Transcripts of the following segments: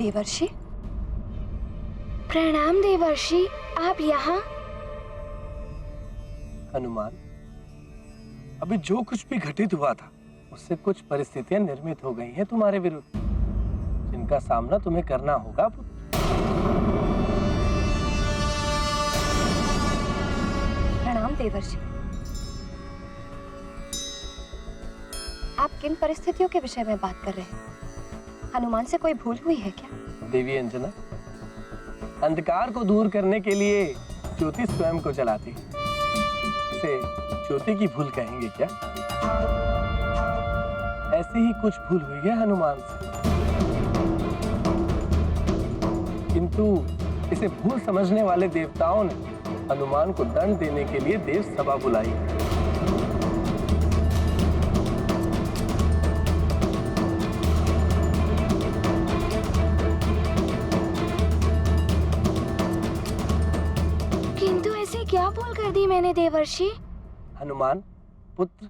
देवर्षि। प्रणाम देवर्षि, आप यहाँ? हनुमान, अभी जो कुछ भी घटित हुआ था उससे कुछ परिस्थितियां निर्मित हो गई हैं तुम्हारे विरुद्ध, जिनका सामना तुम्हें करना होगा पुत्र। प्रणाम देवर्षि। आप किन परिस्थितियों के विषय में बात कर रहे हैं? हनुमान से कोई भूल हुई है क्या? देवी अंजना, अंधकार को दूर करने के लिए ज्योति स्वयं को जलाती है, इसे ज्योति की भूल कहेंगे क्या? ऐसी ही कुछ भूल हुई है हनुमान से, किंतु इसे भूल समझने वाले देवताओं ने हनुमान को दंड देने के लिए देव सभा बुलाई। किंतु ऐसी क्या भूल कर दी मैंने देवर्षि? हनुमान पुत्र,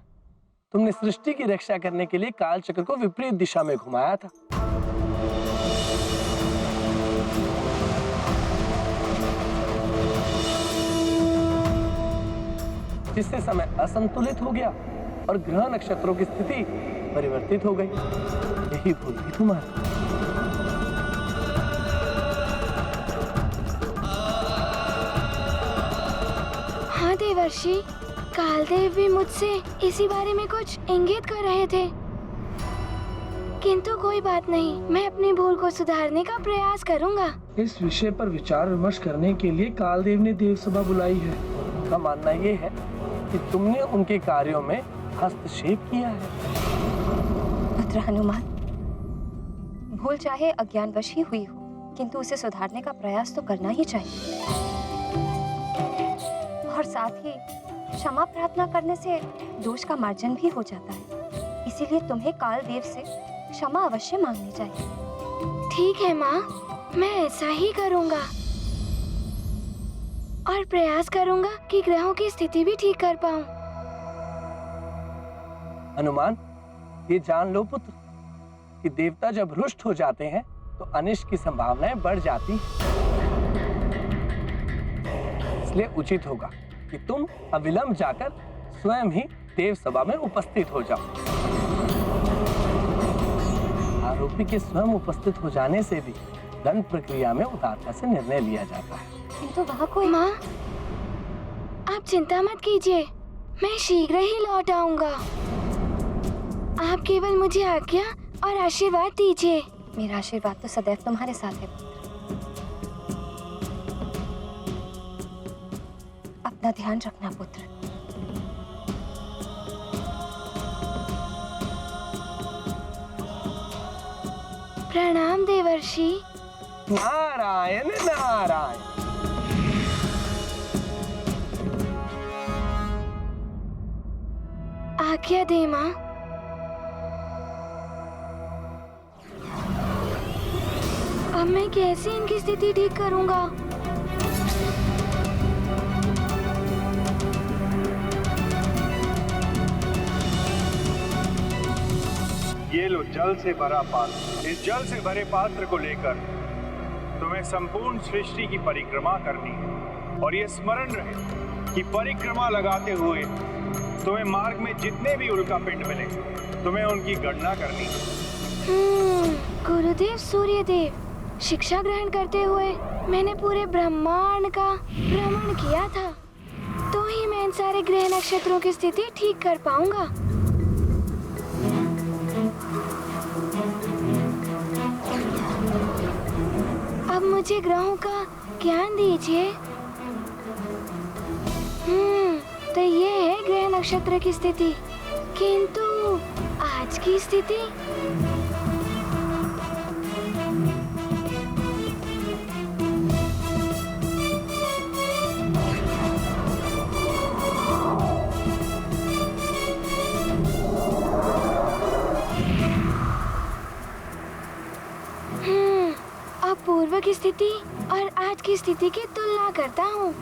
तुमने सृष्टि की रक्षा करने के लिए काल चक्र को विपरीत दिशा में घुमाया था। जिससे समय असंतुलित हो गया और ग्रह नक्षत्रों की स्थिति परिवर्तित हो गई। यही भूल थी तुम्हारी। हाँ देवर्षि, कालदेव भी मुझसे इसी बारे में कुछ इंगित कर रहे थे, किंतु कोई बात नहीं, मैं अपनी भूल को सुधारने का प्रयास करूंगा। इस विषय पर विचार विमर्श करने के लिए कालदेव ने देव सभा बुलाई है। उनका मानना ये है कि तुमने उनके कार्यों में हस्तक्षेप किया है। पुत्र हनुमान, भूल चाहे अज्ञानवश ही हुई हो, किंतु उसे सुधारने का प्रयास तो करना ही चाहिए। और साथ ही क्षमा प्रार्थना करने से दोष का मार्जन भी हो जाता है, इसीलिए तुम्हें कालदेव से क्षमा अवश्य मांगनी चाहिए। ठीक है माँ, मैं ऐसा ही करूँगा और प्रयास करूँगा कि ग्रहों की स्थिति भी ठीक कर पाऊँ। हनुमान, ये जान लो पुत्र कि देवता जब रुष्ट हो जाते हैं तो अनिष्ट की संभावनाएं बढ़ जाती हैं। इसलिए उचित होगा कि तुम अविलंब जाकर स्वयं ही देव सभा में उपस्थित हो जाओ। आरोपी के स्वयं उपस्थित हो जाने से भी दंड प्रक्रिया में उदारता से निर्णय लिया जाता है। किंतु वहाँ कोई... माँ, आप चिंता मत कीजिए, मैं शीघ्र ही लौट आऊंगा। आप केवल मुझे आज्ञा और आशीर्वाद दीजिए। मेरा आशीर्वाद तो सदैव तुम्हारे साथ है पुत्र। अपना ध्यान रखना पुत्र। प्रणाम देवर्षि। नारायण नारायण। आज्ञा दे माँ। अब मैं कैसे इनकी स्थिति ठीक करूंगा? ये लो जल से भरा पात्र। इस जल से भरे पात्र को लेकर तुम्हें संपूर्ण सृष्टि की परिक्रमा करनी है, और ये स्मरण रहे कि परिक्रमा लगाते हुए तुम्हें मार्ग में जितने भी उल्का पिंड मिले, तुम्हें उनकी गणना करनी है। गुरुदेव सूर्यदेव, शिक्षा ग्रहण करते हुए मैंने पूरे ब्रह्मांड का भ्रमण किया था, तो ही मैं इन सारे ग्रह नक्षत्रों की स्थिति ठीक कर पाऊंगा। अब मुझे ग्रहों का ज्ञान दीजिए। तो ये है ग्रह नक्षत्र की स्थिति, किंतु आज की स्थिति? अब पूर्व की स्थिति और आज की स्थिति की तुलना करता हूँ।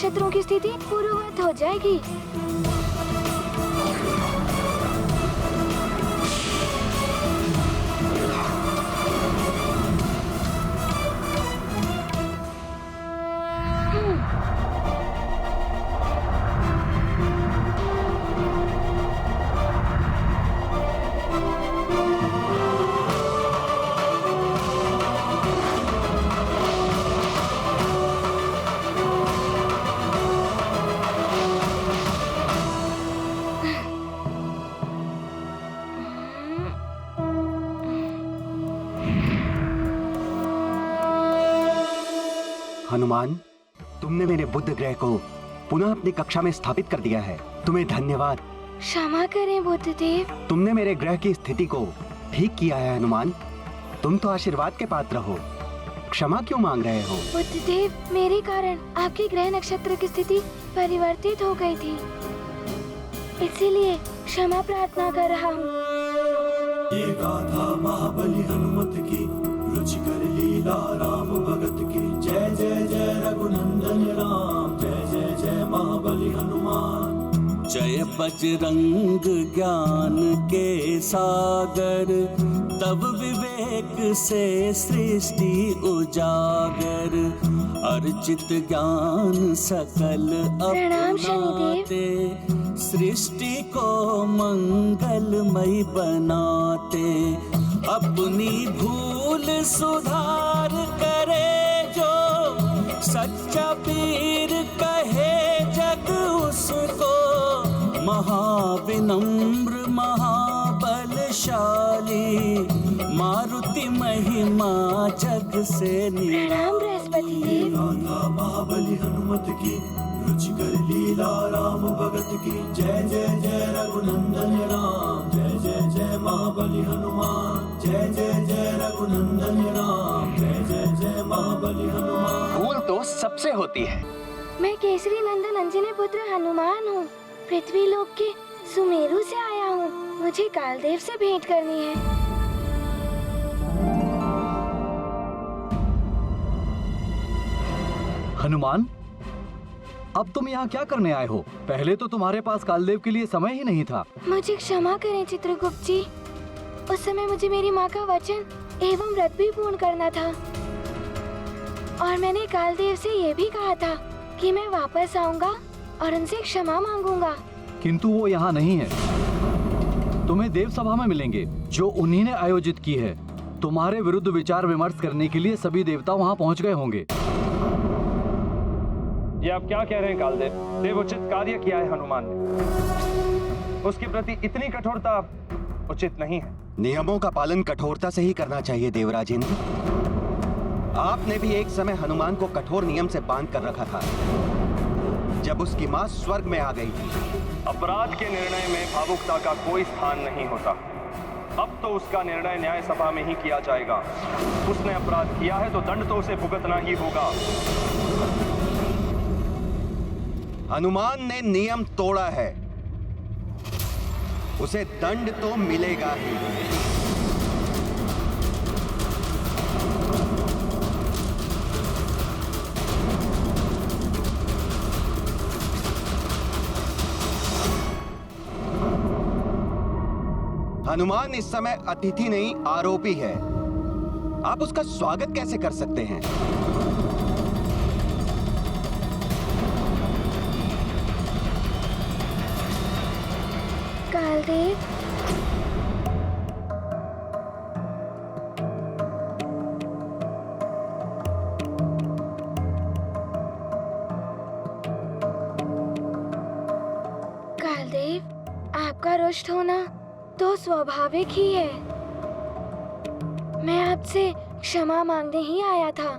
नक्षत्रों की स्थिति पूर्ववत हो जाएगी। हनुमान, तुमने मेरे बुध ग्रह को पुनः अपनी कक्षा में स्थापित कर दिया है। तुम्हें धन्यवाद। क्षमा करें बुद्धदेव। तुमने मेरे ग्रह की स्थिति को ठीक किया है हनुमान। तुम तो आशीर्वाद के पात्र हो। क्षमा क्यों मांग रहे हो? बुद्धदेव, मेरे कारण आपके ग्रह नक्षत्र की स्थिति परिवर्तित हो गई थी, इसीलिए क्षमा प्रार्थना कर रहा हूँ। ये गाथा महाबली हनुमत की, रुचिकर लीला राम भगत की। जय जय जय रघुनंदन राम, जय जय जय महाबली हनुमान। जय बजरंग ज्ञान के सागर, तब विवेक से सृष्टि उजागर। अर्चित ज्ञान सकल प्रणाम अपनाते, सृष्टि को मंगलमय बनाते। अपनी भूल सुधार करे जो, सच्चा पीर कहे जग उसको। महाविनम्र महाबलशाली, मारुति महिमा जग से निराली। प्रणाम बृहस्पति देव। गाथा महाबली हनुमत की, रुचिकर लीला राम भगत की। जय जय जय रघुनंदन राम, जय जय जय महाबली हनुमान। जय जय जय रघुनंदन राम, जय जय जय महाबली हनुमान। भूल तो सबसे होती है। मैं केसरी नंदन अंजनी पुत्र हनुमान हूँ। पृथ्वी लोक के सुमेरु से आया हूँ। मुझे कालदेव से भेंट करनी है। हनुमान, अब तुम यहाँ क्या करने आए हो? पहले तो तुम्हारे पास कालदेव के लिए समय ही नहीं था। मुझे क्षमा करें चित्रगुप्त जी। उस समय मुझे मेरी माँ का वचन एवं व्रत भी पूर्ण करना था, और मैंने कालदेव से ये भी कहा था कि मैं वापस आऊंगा और उनसे क्षमा मांगूंगा। किंतु वो यहाँ नहीं है। तुम्हें देव सभा में मिलेंगे, जो उन्हीं ने आयोजित की है। तुम्हारे विरुद्ध विचार विमर्श करने के लिए सभी देवता वहाँ पहुँच गए होंगे। ये आप क्या कह रहे हैं कालदेव? देवोचित कार्य किया है हनुमान ने, उसके प्रति इतनी कठोरता उचित नहीं है। नियमों का पालन कठोरता से ही करना चाहिए देवराजेंद्र। आपने भी एक समय हनुमान को कठोर नियम से बांध कर रखा था, जब उसकी माँ स्वर्ग में आ गई थी। अपराध के निर्णय में भावुकता का कोई स्थान नहीं होता। अब तो उसका निर्णय न्याय सभा में ही किया जाएगा। उसने अपराध किया है तो दंड तो उसे भुगतना ही होगा। हनुमान ने नियम तोड़ा है, उसे दंड तो मिलेगा ही। हनुमान इस समय अतिथि नहीं, आरोपी है। आप उसका स्वागत कैसे कर सकते हैं? कालदेव, कालदेव, आपका रुष्ट होना तो स्वाभाविक ही है। मैं आपसे क्षमा मांगने ही आया था।